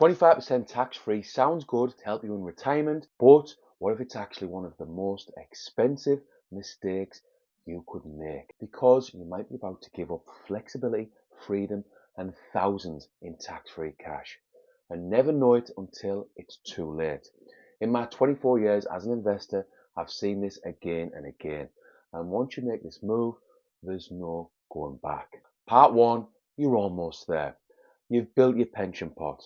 25% tax-free sounds good to help you in retirement, but what if it's actually one of the most expensive mistakes you could make? Because you might be about to give up flexibility, freedom, and thousands in tax-free cash and never know it until it's too late. In my 24 years as an investor, I've seen this again and again. And once you make this move, there's no going back. Part one, you're almost there. You've built your pension pot.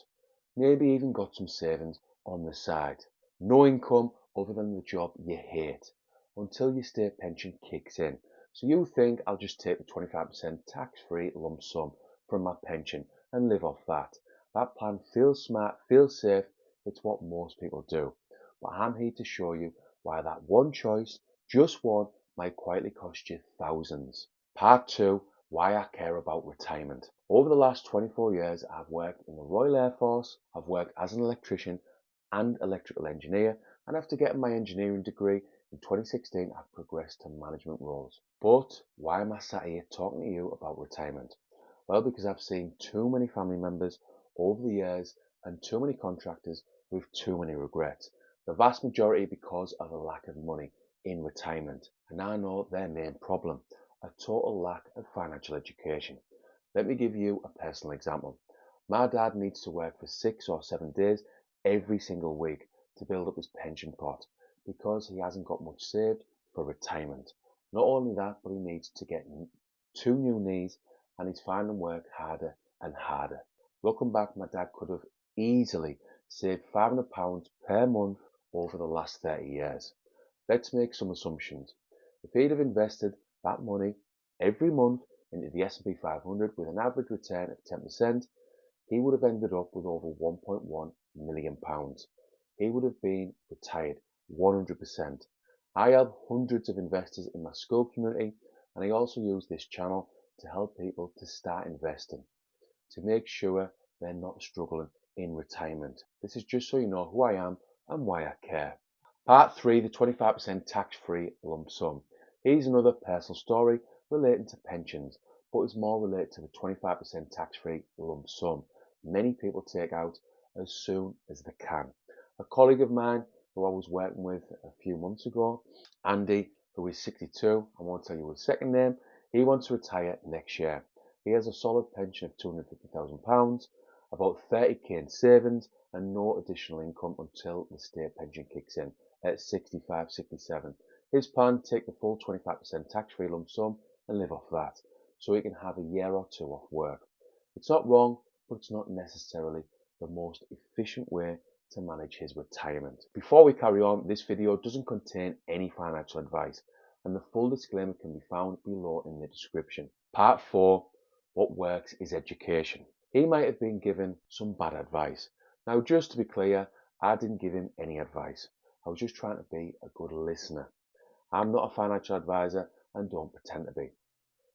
Maybe even got some savings on the side. No income other than the job you hate until your state pension kicks in. So you think I'll just take the 25% tax-free lump sum from my pension and live off that. That plan feels smart, feels safe. It's what most people do. But I'm here to show you why that one choice, just one, might quietly cost you thousands. Part two, why I care about retirement. Over the last 24 years, I've worked in the Royal Air Force, I've worked as an electrician and electrical engineer, and after getting my engineering degree in 2016, I've progressed to management roles. But why am I sat here talking to you about retirement? Well, because I've seen too many family members over the years and too many contractors with too many regrets. The vast majority because of a lack of money in retirement. And I know their main problem, a total lack of financial education. Let me give you a personal example. My dad needs to work for 6 or 7 days every single week to build up his pension pot because he hasn't got much saved for retirement. Not only that, but he needs to get 2 new knees and he's finding work harder and harder. Looking back, my dad could have easily saved £500 per month over the last 30 years. Let's make some assumptions. If he'd have invested that money every month into the S&P 500 with an average return of 10%, he would have ended up with over £1.1 million. He would have been retired 100%. I have hundreds of investors in my school community, and I also use this channel to help people to start investing, to make sure they're not struggling in retirement. This is just so you know who I am and why I care. Part 3, the 25% tax-free lump sum. Here's another personal story relating to pensions, but it's more related to the 25% tax-free lump sum many people take out as soon as they can. A colleague of mine who I was working with a few months ago, Andy, who is 62, I won't tell you his second name, he wants to retire next year. He has a solid pension of £250,000, about 30k in savings, and no additional income until the state pension kicks in at 65, 67. His plan, take the full 25% tax-free lump sum and live off that, so he can have a year or two off work. It's not wrong, but it's not necessarily the most efficient way to manage his retirement. Before we carry on, this video doesn't contain any financial advice, and the full disclaimer can be found below in the description. Part 4, what works is education. He might have been given some bad advice. Now, just to be clear, I didn't give him any advice. I was just trying to be a good listener. I'm not a financial advisor and don't pretend to be.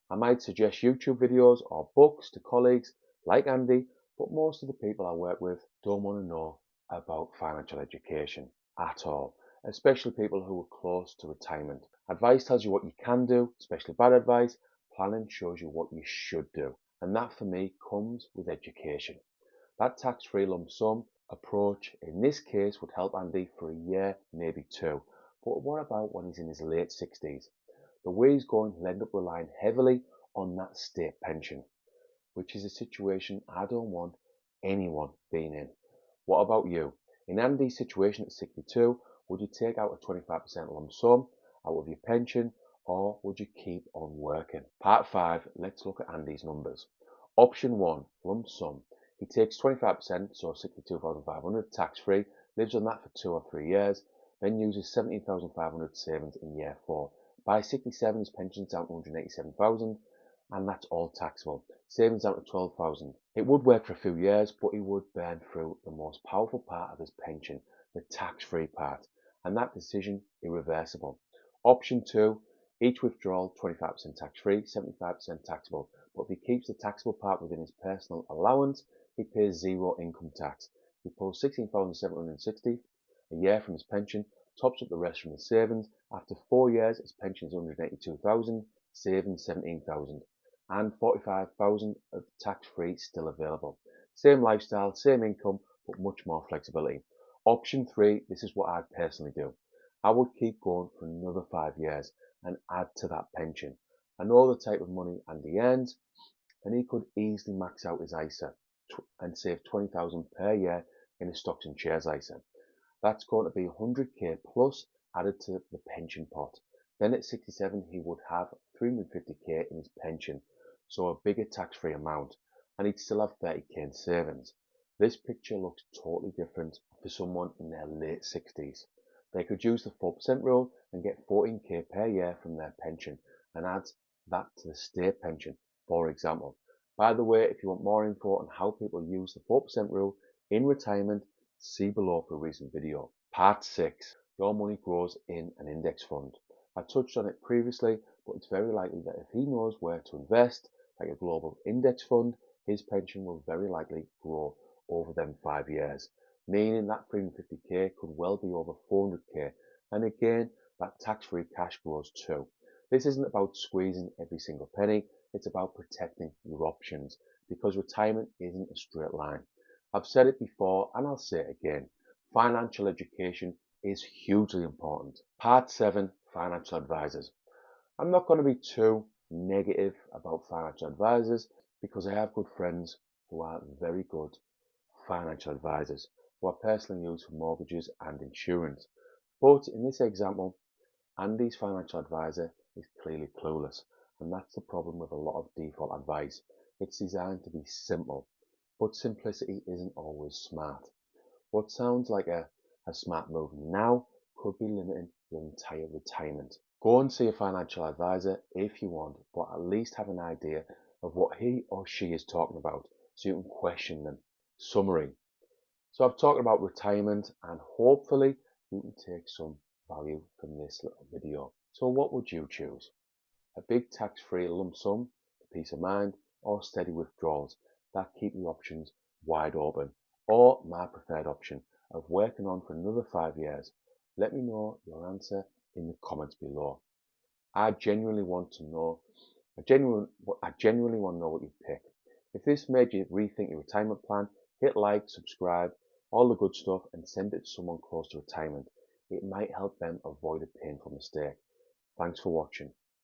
I might suggest YouTube videos or books to colleagues like Andy, but most of the people I work with don't want to know about financial education at all, especially people who are close to retirement. Advice tells you what you can do, especially bad advice. Planning shows you what you should do. And that for me comes with education. That tax-free lump sum approach in this case would help Andy for a year, maybe 2. But what about when he's in his late 60s? The way he's going, he'll end up relying heavily on that state pension, which is a situation I don't want anyone being in. What about you? In Andy's situation at 62, would you take out a 25% lump sum out of your pension, or would you keep on working? Part 5, let's look at Andy's numbers. Option 1, lump sum. He takes 25%, so 62,500 tax-free, lives on that for 2 or 3 years, then uses 17,500 savings in year 4. By 67, his pension's down to 187,000, and that's all taxable. Savings down to 12,000. It would work for a few years, but he would burn through the most powerful part of his pension, the tax-free part, and that decision irreversible. Option 2, each withdrawal 25% tax-free, 75% taxable, but if he keeps the taxable part within his personal allowance, he pays 0 income tax. He pulls 16,760 a year from his pension, tops up the rest from his savings. After 4 years, his pension is 182,000, savings 17,000, and 45,000 of tax-free still available. Same lifestyle, same income, but much more flexibility. Option 3, this is what I'd personally do. I would keep going for another 5 years and add to that pension. I know the type of money Andy earns, and he could easily max out his ISA and save 20,000 per year in his stocks and shares ISA. That's going to be 100k plus added to the pension pot. Then at 67, he would have 350k in his pension, so a bigger tax-free amount, and he'd still have 30k in savings. This picture looks totally different for someone in their late 60s. They could use the 4% rule and get 14k per year from their pension and add that to the state pension, for example. By the way, if you want more info on how people use the 4% rule in retirement, see below for a recent video. Part 6. Your money grows in an index fund. I touched on it previously, but it's very likely that if he knows where to invest, like a global index fund, his pension will very likely grow over them 5 years, meaning that 350k could well be over 400k, and again, that tax-free cash grows too. This isn't about squeezing every single penny, it's about protecting your options, because retirement isn't a straight line. I've said it before and I'll say it again. Financial education is hugely important. Part 7, financial advisors. I'm not going to be too negative about financial advisors because I have good friends who are very good financial advisors who I personally use for mortgages and insurance. But in this example, Andy's financial advisor is clearly clueless, and that's the problem with a lot of default advice. It's designed to be simple, but simplicity isn't always smart. What sounds like a smart move now could be limiting your entire retirement. Go and see a financial advisor if you want, but at least have an idea of what he or she is talking about so you can question them. Summary. So I've talked about retirement and hopefully you can take some value from this little video. So what would you choose? A big tax-free lump sum for peace of mind, or steady withdrawals that keep your options wide open, or my preferred option of working on for another 5 years? Let me know your answer in the comments below. I genuinely want to know what you pick. If this made you rethink your retirement plan, hit like, subscribe, all the good stuff, and send it to someone close to retirement. It might help them avoid a painful mistake. Thanks for watching.